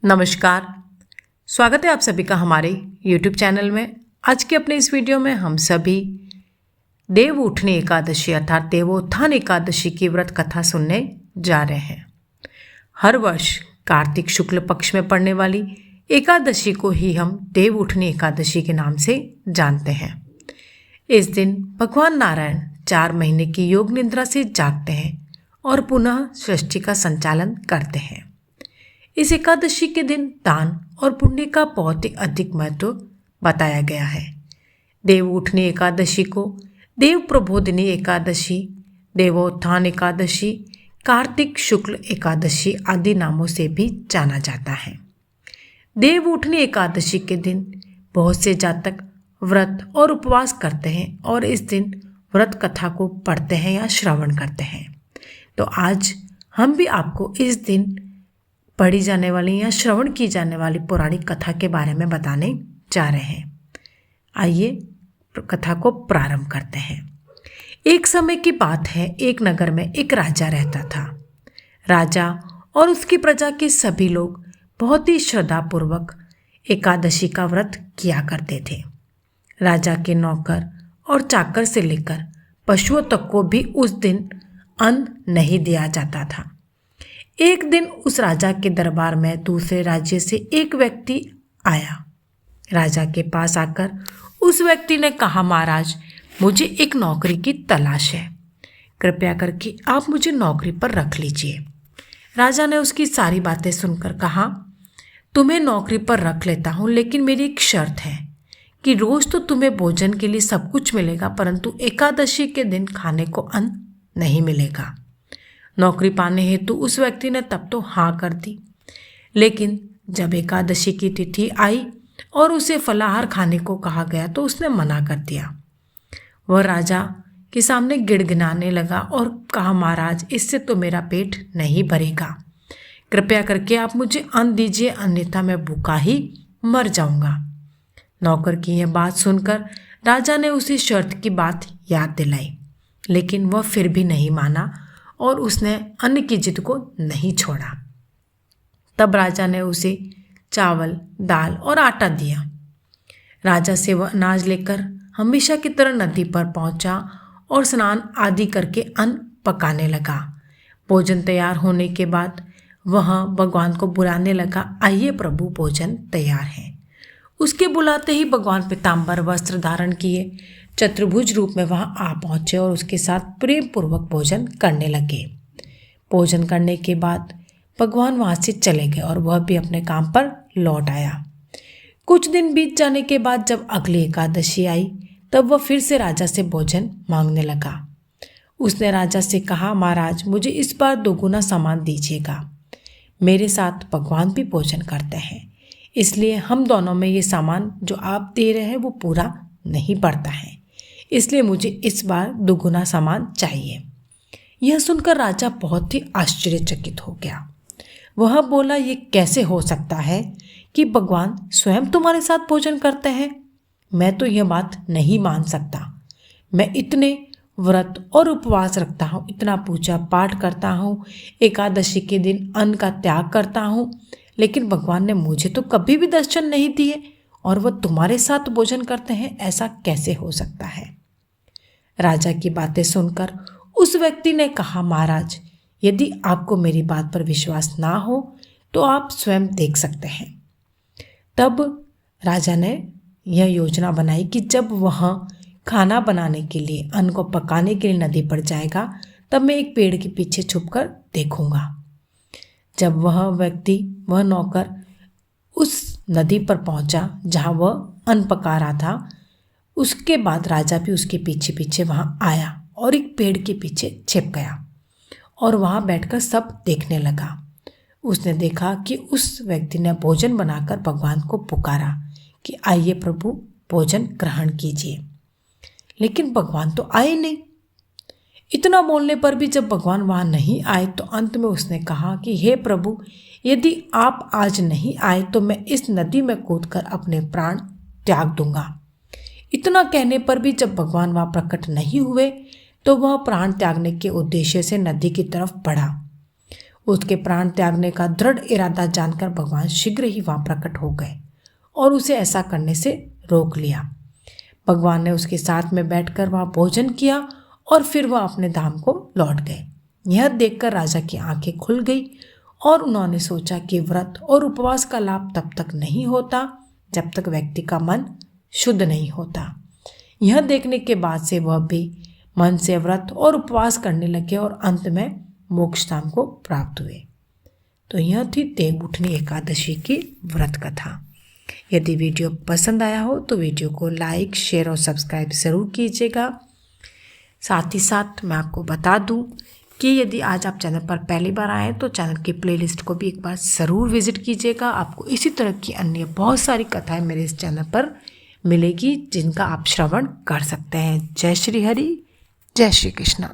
नमस्कार। स्वागत है आप सभी का हमारे YouTube चैनल में। आज के अपने इस वीडियो में हम सभी देव उठनी एकादशी अर्थात देवोत्थान एकादशी की व्रत कथा सुनने जा रहे हैं। हर वर्ष कार्तिक शुक्ल पक्ष में पड़ने वाली एकादशी को ही हम देव उठनी एकादशी के नाम से जानते हैं। इस दिन भगवान नारायण 4 महीने की योग निद्रा से जागते हैं और पुनः सृष्टि का संचालन करते हैं। इस एकादशी के दिन दान और पुण्य का बहुत ही अधिक महत्व बताया गया है। देव उठनी एकादशी को देव प्रबोधिनी एकादशी, देवोत्थान एकादशी, कार्तिक शुक्ल एकादशी आदि नामों से भी जाना जाता है। देव उठनी एकादशी के दिन बहुत से जातक व्रत और उपवास करते हैं और इस दिन व्रत कथा को पढ़ते हैं या श्रवण करते हैं। तो आज हम भी आपको इस दिन पढ़ी जाने वाली या श्रवण की जाने वाली पौराणिक कथा के बारे में बताने जा रहे हैं। आइए कथा को प्रारंभ करते हैं। एक समय की बात है, एक नगर में एक राजा रहता था। राजा और उसकी प्रजा के सभी लोग बहुत ही श्रद्धापूर्वक एकादशी का व्रत किया करते थे। राजा के नौकर और चाकर से लेकर पशुओं तक को भी उस दिन अन्न नहीं दिया जाता था। एक दिन उस राजा के दरबार में दूसरे राज्य से एक व्यक्ति आया। राजा के पास आकर उस व्यक्ति ने कहा, महाराज, मुझे एक नौकरी की तलाश है, कृपया करके आप मुझे नौकरी पर रख लीजिए। राजा ने उसकी सारी बातें सुनकर कहा, तुम्हें नौकरी पर रख लेता हूँ, लेकिन मेरी एक शर्त है कि रोज तो तुम्हें भोजन के लिए सब कुछ मिलेगा, परंतु एकादशी के दिन खाने को अन्न नहीं मिलेगा। नौकरी पाने हेतु उस व्यक्ति ने तब तो हाँ कर दी, लेकिन जब एकादशी की तिथि आई और उसे फलाहार खाने को कहा गया तो उसने मना कर दिया। वह राजा के सामने गिड़गिड़ाने लगा और कहा, महाराज, इससे तो मेरा पेट नहीं भरेगा, कृपया करके आप मुझे अन्न दीजिए, अन्यथा मैं भूखा ही मर जाऊंगा। नौकर की यह बात सुनकर राजा ने उसे शर्त की बात याद दिलाई, लेकिन वह फिर भी नहीं माना और उसने अन्न की जिद को नहीं छोड़ा। तब राजा ने उसे चावल, दाल और आटा दिया। राजा से वह अनाज लेकर हमेशा की तरह नदी पर पहुंचा और स्नान आदि करके अन्न पकाने लगा। भोजन तैयार होने के बाद वह भगवान को बुलाने लगा, आइए प्रभु, भोजन तैयार है। उसके बुलाते ही भगवान पीताम्बर वस्त्र धारण किए चतुर्भुज रूप में वहां आ पहुंचे और उसके साथ प्रेम पूर्वक भोजन करने लगे। भोजन करने के बाद भगवान वहां से चले गए और वह भी अपने काम पर लौट आया। कुछ दिन बीत जाने के बाद जब अगली एकादशी आई तब वह फिर से राजा से भोजन मांगने लगा। उसने राजा से कहा, महाराज, मुझे इस बार 2 गुना सामान दीजिएगा। मेरे साथ भगवान भी भोजन करते हैं, इसलिए हम दोनों में ये सामान जो आप दे रहे हैं वो पूरा नहीं पड़ता है, इसलिए मुझे इस बार 2 गुना सामान चाहिए। यह सुनकर राजा बहुत ही आश्चर्यचकित हो गया। वह बोला, ये कैसे हो सकता है कि भगवान स्वयं तुम्हारे साथ भोजन करते हैं? मैं तो यह बात नहीं मान सकता। मैं इतने व्रत और उपवास रखता हूँ, इतना पूजा पाठ करता हूँ, एकादशी के दिन अन्न का त्याग करता हूँ, लेकिन भगवान ने मुझे तो कभी भी दर्शन नहीं दिए और वह तुम्हारे साथ भोजन करते हैं, ऐसा कैसे हो सकता है? राजा की बातें सुनकर उस व्यक्ति ने कहा, महाराज, यदि आपको मेरी बात पर विश्वास ना हो तो आप स्वयं देख सकते हैं। तब राजा ने यह योजना बनाई कि जब वह खाना बनाने के लिए, अन्न को पकाने के लिए नदी पर जाएगा, तब मैं एक पेड़ के पीछे छुपकर देखूंगा। जब वह नौकर उस नदी पर पहुंचा जहां वह अन्न पका रहा था, उसके बाद राजा भी उसके पीछे पीछे वहां आया और एक पेड़ के पीछे छिप गया और वहां बैठकर सब देखने लगा। उसने देखा कि उस व्यक्ति ने भोजन बनाकर भगवान को पुकारा कि आइए प्रभु, भोजन ग्रहण कीजिए, लेकिन भगवान तो आए नहीं। इतना बोलने पर भी जब भगवान वहां नहीं आए तो अंत में उसने कहा कि हे प्रभु, यदि आप आज नहीं आए तो मैं इस नदी में कूदकर अपने प्राण त्याग दूंगा। इतना कहने पर भी जब भगवान वहां प्रकट नहीं हुए तो वह प्राण त्यागने के उद्देश्य से नदी की तरफ बढ़ा। उसके प्राण त्यागने का दृढ़ इरादा जानकर भगवान शीघ्र ही वहाँ प्रकट हो गए और उसे ऐसा करने से रोक लिया। भगवान ने उसके साथ में बैठकर वहाँ भोजन किया और फिर वह अपने धाम को लौट गए। यह देखकर राजा की आंखें खुल गई और उन्होंने सोचा कि व्रत और उपवास का लाभ तब तक नहीं होता जब तक व्यक्ति का मन शुद्ध नहीं होता। यह देखने के बाद से वह भी मन से व्रत और उपवास करने लगे और अंत में मोक्ष धाम को प्राप्त हुए। तो यह थी देवउठनी एकादशी की व्रत कथा। यदि वीडियो पसंद आया हो तो वीडियो को लाइक, शेयर और सब्सक्राइब ज़रूर कीजिएगा। साथ ही साथ मैं आपको बता दूं कि यदि आज आप चैनल पर पहली बार आए तो चैनल की प्लेलिस्ट को भी एक बार ज़रूर विजिट कीजिएगा। आपको इसी तरह की अन्य बहुत सारी कथाएं मेरे इस चैनल पर मिलेगी जिनका आप श्रवण कर सकते हैं। जय श्री हरि, जय श्री कृष्ण।